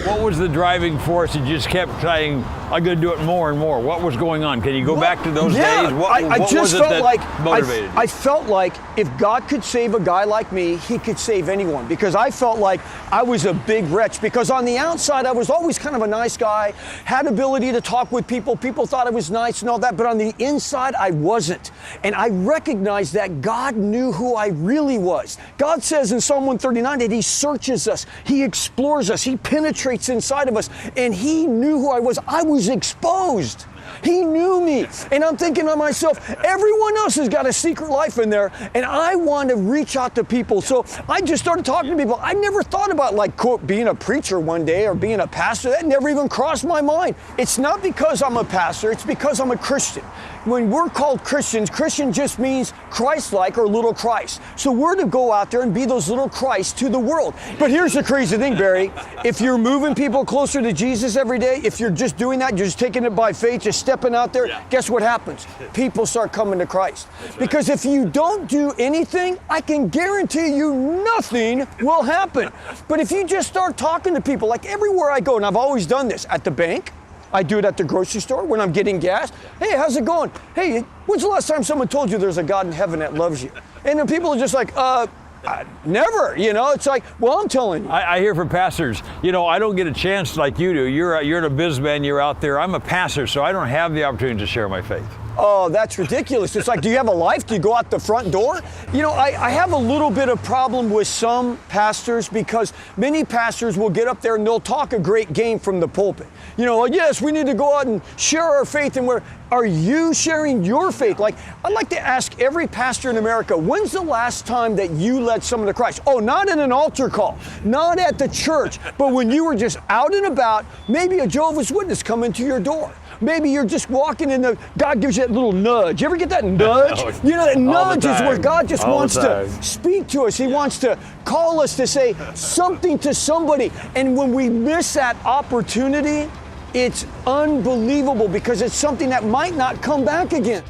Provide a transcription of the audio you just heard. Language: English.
What was the driving force? You just kept saying, I'm going to do it more and more. What was going on? Can you go back to those days? What was it that motivated you? I felt like if God could save a guy like me, he could save anyone. Because I felt like I was a big wretch. Because on the outside, I was always kind of a nice guy, had ability to talk with people. People thought I was nice and all that. But on the inside, I wasn't. And I recognized that God knew who I really was. God says in Psalm 139 that he searches us, he explores us, he penetrates inside of us, and he knew who I was. I was exposed. He knew me. And I'm thinking to myself, everyone else has got a secret life in there, and I want to reach out to people. So I just started talking to people. I never thought about, like, quote, being a preacher one day or being a pastor. That never even crossed my mind. It's not because I'm a pastor, it's because I'm a Christian. When we're called Christians, Christian just means Christ-like or little Christ. So we're to go out there and be those little Christ to the world. But here's the crazy thing, Barry. If you're moving people closer to Jesus every day, if you're just doing that, you're just taking it by faith, just stepping out there, guess what happens? People start coming to Christ. Because if you don't do anything, I can guarantee you nothing will happen. But if you just start talking to people, like everywhere I go, and I've always done this, at the bank, I do it at the grocery store when I'm getting gas. Hey, how's it going? Hey, when's the last time someone told you there's a God in heaven that loves you? And then people are just like, never, it's like, well, I'm telling you. I hear from pastors, I don't get a chance like you do. You're a businessman, you're out there. I'm a pastor, so I don't have the opportunity to share my faith. Oh, that's ridiculous. It's like, do you have a life? Do you go out the front door? I have a little bit of problem with some pastors because many pastors will get up there and they'll talk a great game from the pulpit. Yes, we need to go out and share our faith. And are you sharing your faith? Like, I'd like to ask every pastor in America, when's the last time that you led someone to Christ? Oh, not in an altar call, not at the church, but when you were just out and about, maybe a Jehovah's Witness come into your door. Maybe you're just walking in God gives you that little nudge. You ever get that nudge? That nudge is where God just wants to speak to us. He wants to call us to say something to somebody. And when we miss that opportunity, it's unbelievable because it's something that might not come back again.